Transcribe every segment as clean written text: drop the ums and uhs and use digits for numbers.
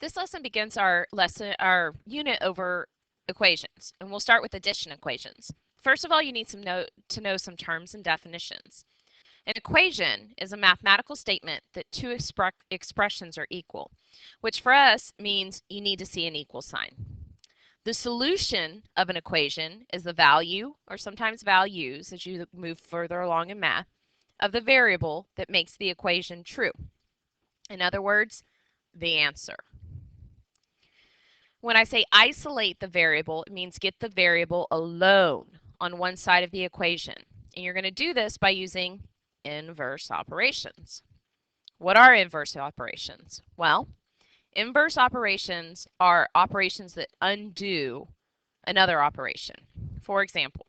This lesson begins our unit over equations, and we'll start with addition equations. First of all, you need to know some terms and definitions. An equation is a mathematical statement that two expressions are equal, which for us means you need to see an equal sign. The solution of an equation is the value, or sometimes values as you move further along in math, of the variable that makes the equation true. In other words, the answer. When I say isolate the variable, it means get the variable alone on one side of the equation. And you're going to do this by using inverse operations. What are inverse operations? Well, inverse operations are operations that undo another operation. For example,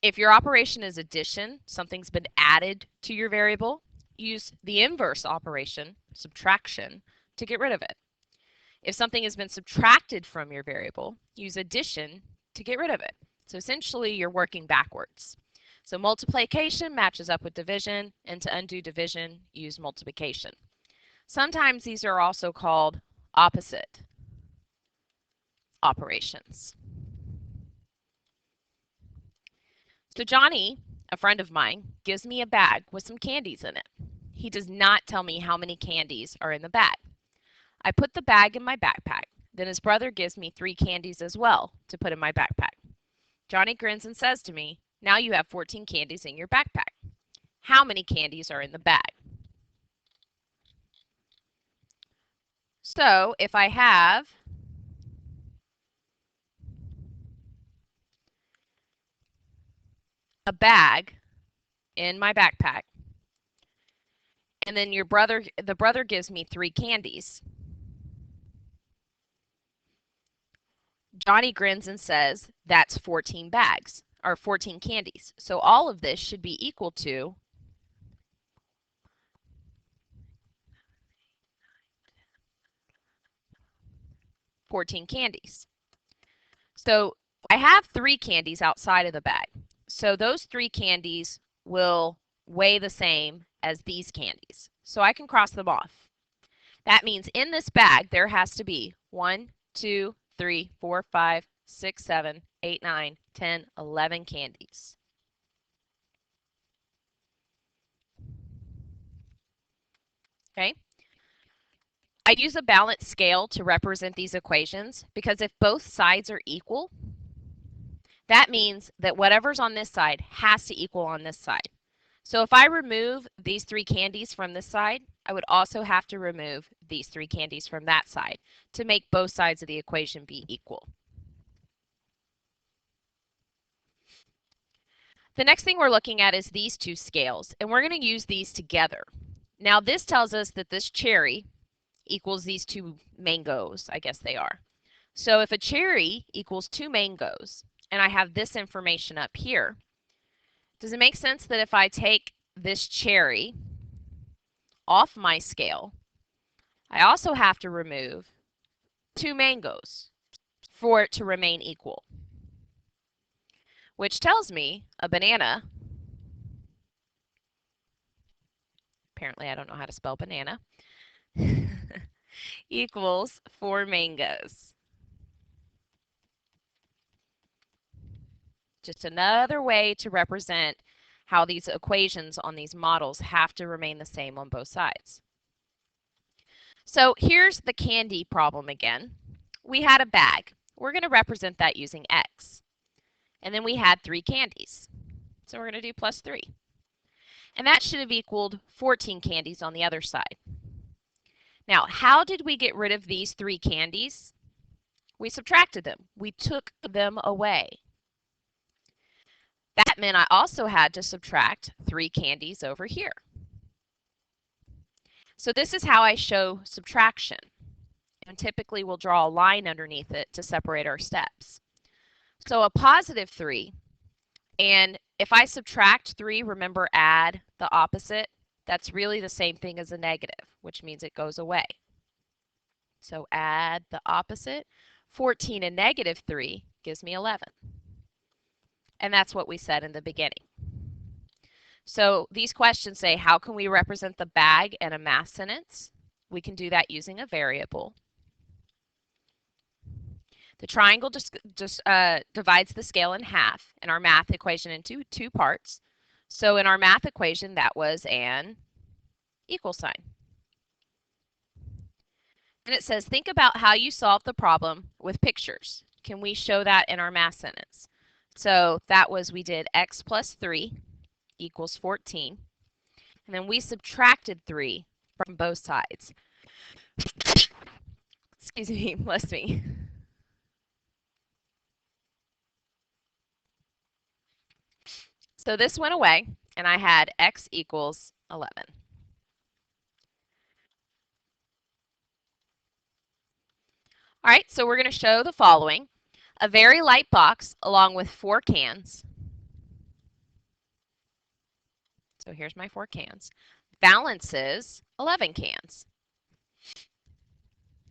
if your operation is addition, something's been added to your variable, use the inverse operation, subtraction, to get rid of it. If something has been subtracted from your variable, use addition to get rid of it. So essentially, you're working backwards. So multiplication matches up with division, and to undo division, use multiplication. Sometimes these are also called opposite operations. So Johnny, a friend of mine, gives me a bag with some candies in it. He does not tell me how many candies are in the bag. I put the bag in my backpack. Then his brother gives me 3 candies as well to put in my backpack. Johnny grins and says to me, "Now you have 14 candies in your backpack. How many candies are in the bag?" So if I have a bag in my backpack, and then the brother gives me 3 candies, Johnny grins and says, "That's 14 bags, or 14 candies." So all of this should be equal to 14 candies. So I have 3 candies outside of the bag. So those 3 candies will weigh the same as these candies. So I can cross them off. That means in this bag there has to be 1, 2, 3, 4, 5, 6, 7, 8, 9, 10, 11 candies. Okay? I use a balanced scale to represent these equations because if both sides are equal, that means that whatever's on this side has to equal on this side. So if I remove these 3 candies from this side, I would also have to remove these 3 candies from that side to make both sides of the equation be equal. The next thing we're looking at is these 2 scales, and we're going to use these together. Now this tells us that this cherry equals these 2 mangoes, I guess they are. So if a cherry equals 2 mangoes, and I have this information up here, does it make sense that if I take this cherry off my scale, I also have to remove 2 mangoes for it to remain equal? Which tells me a banana, apparently I don't know how to spell banana, equals 4 mangoes. Just another way to represent how these equations on these models have to remain the same on both sides. So here's the candy problem again. We had a bag. We're going to represent that using X. And then we had 3 candies. So we're going to do plus 3. And that should have equaled 14 candies on the other side. Now, how did we get rid of these 3 candies? We subtracted them. We took them away. That meant I also had to subtract 3 candies over here. So this is how I show subtraction. And typically we'll draw a line underneath it to separate our steps. So a positive 3, and if I subtract 3, remember add the opposite, that's really the same thing as a negative, which means it goes away. So add the opposite. 14 and negative 3 gives me 11. And that's what we said in the beginning. So these questions say, how can we represent the bag in a math sentence? we can do that using a variable. The triangle just divides the scale in half in our math equation into two parts. So in our math equation, that was an equal sign. And it says, think about how you solve the problem with pictures. Can we show that in our math sentence? So that was, we did x plus 3 equals 14. And then we subtracted 3 from both sides. Excuse me, bless me. So this went away, and I had x equals 11. All right, so we're going to show the following. A very light box along with 4 cans. So here's my 4 cans. Balances 11 cans.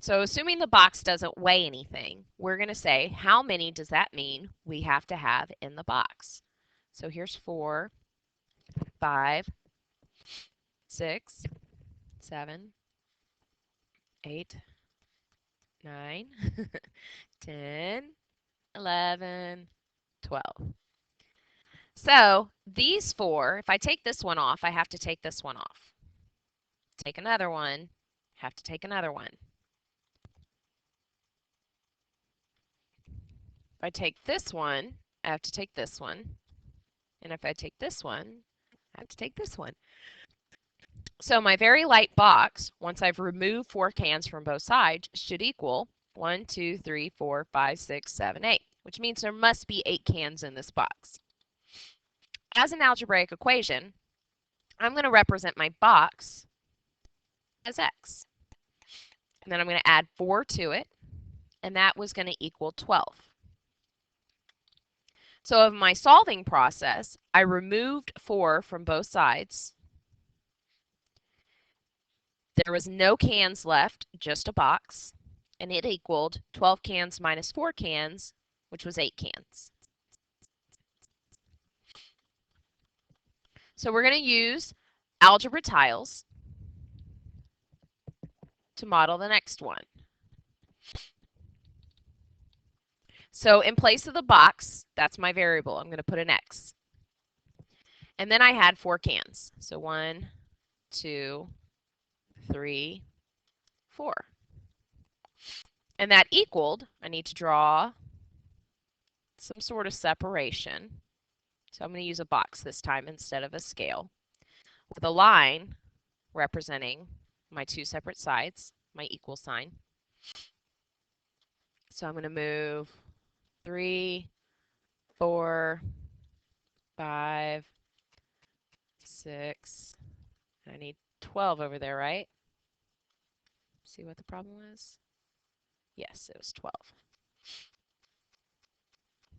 So assuming the box doesn't weigh anything, we're going to say how many does that mean we have to have in the box. So here's 4, 5, 6, 7, 8, 9, 10, 11, 12. So these 4, if I take this one off, I have to take this one off. Take another one, have to take another one. If I take this one, I have to take this one. And if I take this one, I have to take this one. So my very light box, once I've removed 4 cans from both sides, should equal 1, 2, 3, 4, 5, 6, 7, 8, which means there must be 8 cans in this box. As an algebraic equation, I'm going to represent my box as x. And then I'm going to add 4 to it, and that was going to equal 12. So of my solving process, I removed 4 from both sides. There was no cans left, just a box, and it equaled 12 cans minus 4 cans, which was 8 cans. So we're going to use algebra tiles to model the next one. So in place of the box, that's my variable. I'm going to put an x. And then I had 4 cans. So 1, 2, 3, 4. And that equaled, I need to draw some sort of separation. So I'm going to use a box this time instead of a scale, with a line representing my 2 separate sides, my equal sign. So I'm going to move 3, 4, 5, 6, I need 12 over there, right? See what the problem was? Yes, it was 12.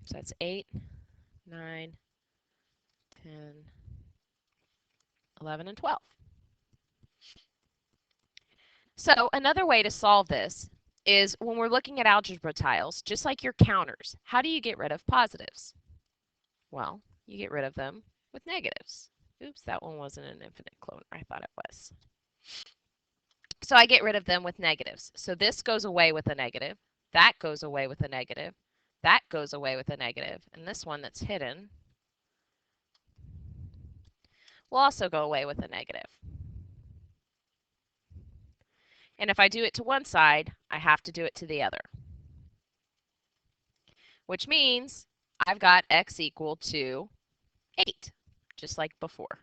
So that's 8, 9, 10, 11, and 12. So another way to solve this is when we're looking at algebra tiles, just like your counters, how do you get rid of positives? Well, you get rid of them with negatives. Oops, that one wasn't an infinite clone. I thought it was. So I get rid of them with negatives. So this goes away with a negative. That goes away with a negative. That goes away with a negative. And this one that's hidden will also go away with a negative. And if I do it to one side, I have to do it to the other. Which means I've got x equal to 8, just like before.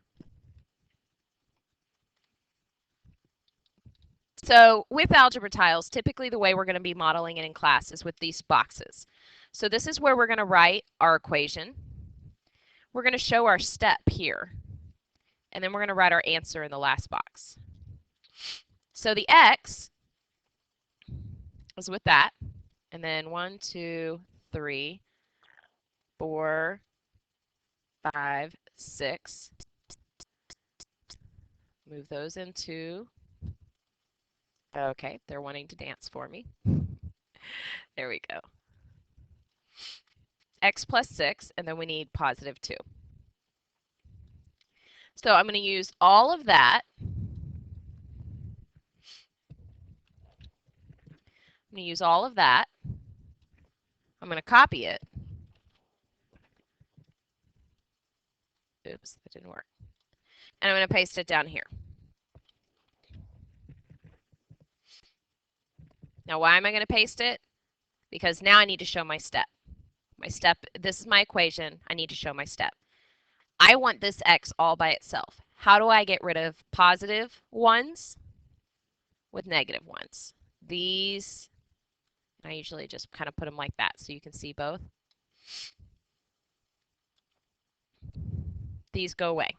So with algebra tiles, typically the way we're going to be modeling it in class is with these boxes. So this is where we're going to write our equation. We're going to show our step here. And then we're going to write our answer in the last box. So the x is with that. And then 1, 2, 3, 4, 5, 6. Move those into, okay, they're wanting to dance for me. There we go. X plus 6, and then we need positive 2. So I'm going to use all of that I'm going to use all of that. I'm going to copy it. Oops, that didn't work. And I'm going to paste it down here. Now, why am I going to paste it? Because now I need to show my step. My step, this is my equation. I need to show my step. I want this x all by itself. How do I get rid of positive ones with negative ones? These, I usually just kind of put them like that so you can see both. These go away.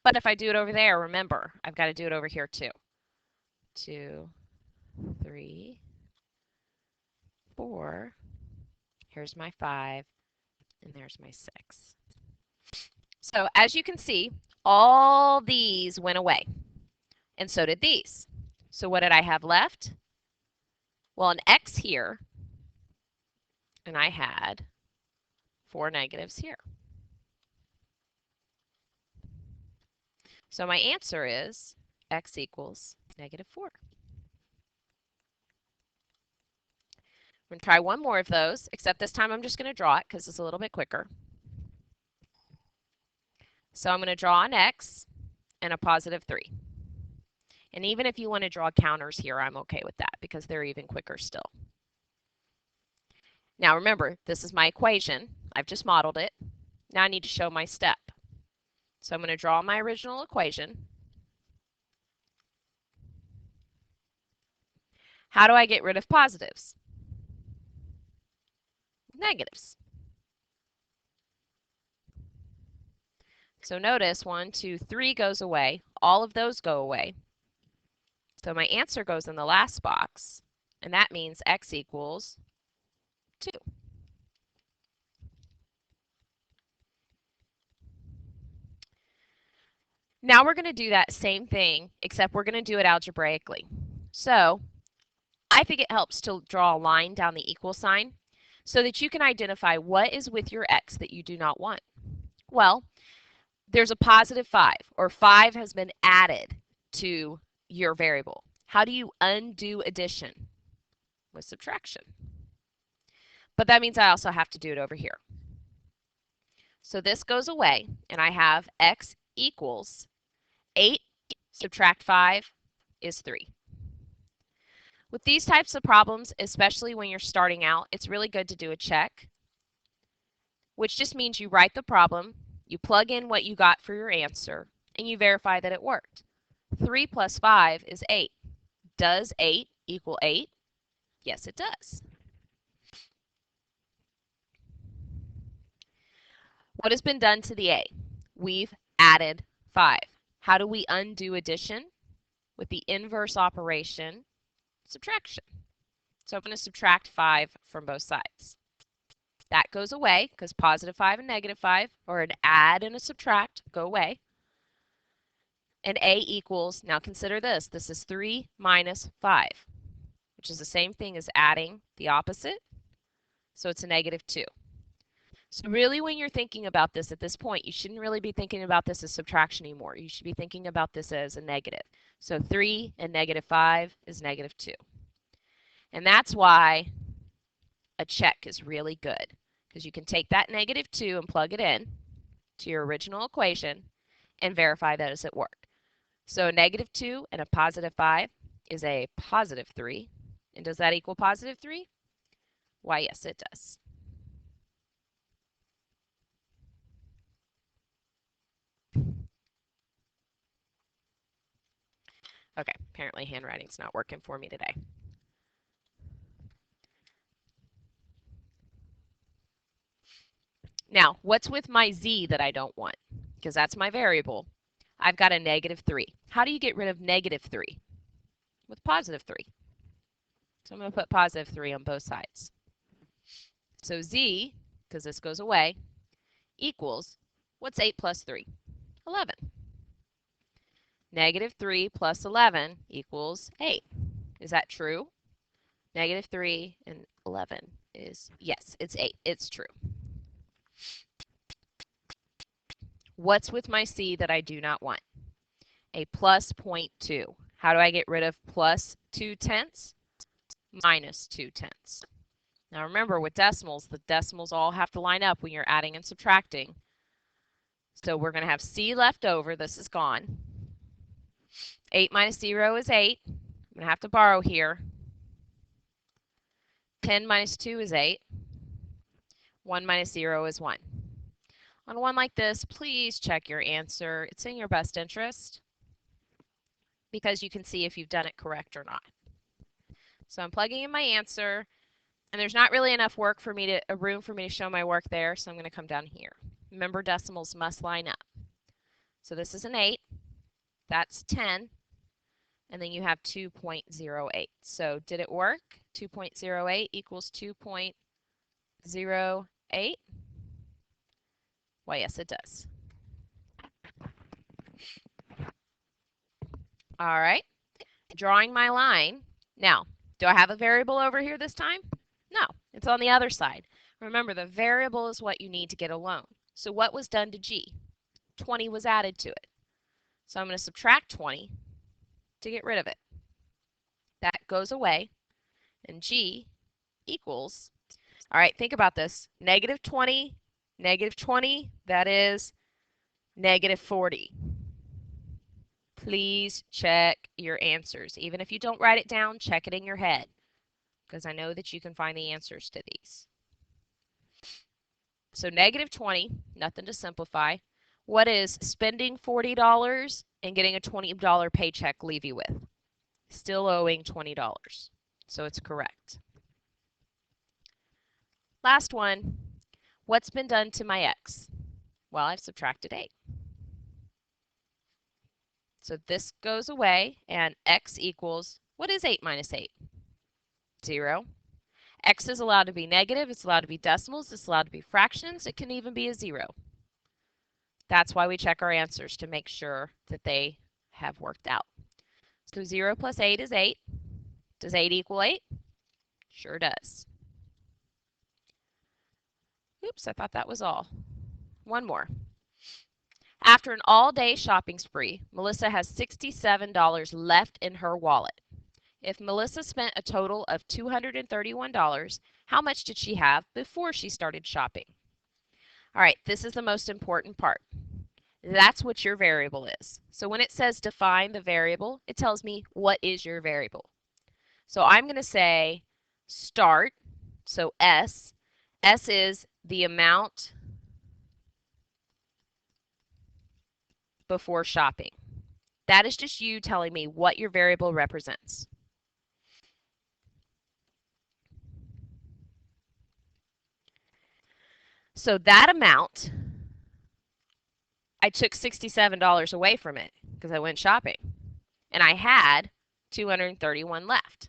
But if I do it over there, remember, I've got to do it over here too. 2, 3, 4. Here's my 5, and there's my 6. So as you can see, all these went away, and so did these. So what did I have left? Well, an x here, and I had 4 negatives here. So my answer is x equals -4. I'm going to try one more of those, except this time I'm just going to draw it because it's a little bit quicker. So I'm going to draw an x and a +3. And even if you want to draw counters here, I'm okay with that because they're even quicker still. Now remember, this is my equation. I've just modeled it. Now I need to show my step. So I'm going to draw my original equation. How do I get rid of positives? Negatives. So notice 1, 2, 3 goes away. All of those go away. So my answer goes in the last box, and that means x equals 2. Now we're going to do that same thing, except we're going to do it algebraically. So I think it helps to draw a line down the equal sign so that you can identify what is with your x that you do not want. Well, there's a +5, or 5 has been added to your variable. How do you undo addition? With subtraction. But that means I also have to do it over here. So this goes away, and I have x equals 8 subtract 5 is 3. With these types of problems, especially when you're starting out, it's really good to do a check, which just means you write the problem, you plug in what you got for your answer, and you verify that it worked. 3 plus 5 is 8. Does 8 equal 8? Yes, it does. What has been done to the a? We've added 5. How do we undo addition? With the inverse operation, subtraction. So I'm going to subtract 5 from both sides. That goes away because +5 and -5, or an add and a subtract, go away. And a equals, now consider this, this is 3 minus 5, which is the same thing as adding the opposite. So it's a -2. So really when you're thinking about this at this point, you shouldn't really be thinking about this as subtraction anymore. You should be thinking about this as a negative. So 3 and -5 is -2. And that's why a check is really good, because you can take that -2 and plug it in to your original equation and verify that it's at work. So a -2 and a +5 is a +3. And does that equal +3? Why, yes, it does. Okay, apparently handwriting's not working for me today. Now, what's with my z that I don't want? Because that's my variable. I've got a -3. How do you get rid of -3? With +3. So I'm going to put +3 on both sides. So z, because this goes away, equals, what's 8 plus 3? 11. -3 plus 11 equals 8. Is that true? -3 and 11 is, yes, it's 8. It's true. What's with my c that I do not want? A +0.2. How do I get rid of plus 2/10? Minus 2/10. Now remember, with decimals, the decimals all have to line up when you're adding and subtracting. So we're going to have C left over. This is gone. 8 minus 0 is 8. I'm going to have to borrow here. 10 minus 2 is 8. 1 minus 0 is 1. On one like this, please check your answer. It's in your best interest because you can see if you've done it correct or not. So I'm plugging in my answer, and there's not really enough room for me to show my work there, so I'm going to come down here. Remember, decimals must line up. So this is an 8. That's 10. And then you have 2.08. So did it work? 2.08 equals 2.08. Well, yes, it does. All right, drawing my line. Now, do I have a variable over here this time? No, it's on the other side. Remember, the variable is what you need to get a loan. So what was done to G? 20 was added to it. So I'm going to subtract 20 to get rid of it. That goes away, and G equals, all right, think about this, negative 20, that is negative 40. Please check your answers. Even if you don't write it down, check it in your head, because I know that you can find the answers to these. So negative 20, nothing to simplify. What is spending $40 and getting a $20 paycheck leave you with? Still owing $20. So it's correct. Last one. What's been done to my x? Well, I've subtracted 8. So this goes away, and x equals, what is 8 minus 8? 0. X is allowed to be negative. It's allowed to be decimals. It's allowed to be fractions. It can even be a 0. That's why we check our answers, to make sure that they have worked out. So 0 plus 8 is 8. Does 8 equal 8? Sure does. Oops, I thought that was all. One more. After an all-day shopping spree, Melissa has $67 left in her wallet. If Melissa spent a total of $231, how much did she have before she started shopping? All right, this is the most important part. That's what your variable is. So when it says define the variable, it tells me what is your variable. So I'm going to say start, so S. S is the amount before shopping. That is just you telling me what your variable represents. So that amount, I took $67 away from it because I went shopping, and I had $231 left.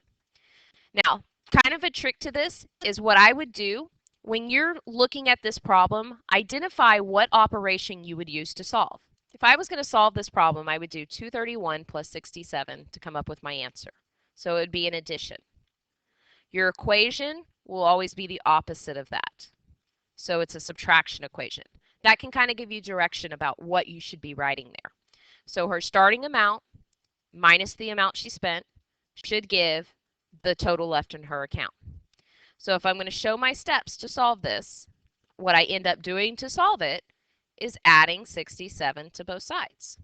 Now, kind of a trick to this is what I would do when you're looking at this problem, identify what operation you would use to solve. If I was going to solve this problem, I would do 231 plus 67 to come up with my answer. So it would be an addition. Your equation will always be the opposite of that. So it's a subtraction equation. That can kind of give you direction about what you should be writing there. So her starting amount minus the amount she spent should give the total left in her account. So if I'm going to show my steps to solve this, what I end up doing to solve it is adding 67 to both sides,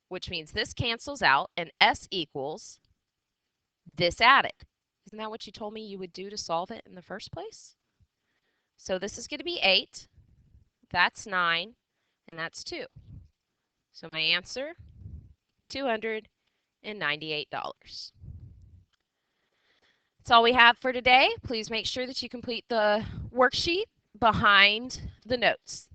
which means this cancels out, and S equals this added. Isn't that what you told me you would do to solve it in the first place? So this is going to be 8, that's 9, and that's 2. So my answer, $298. That's all we have for today. Please make sure that you complete the worksheet behind the notes.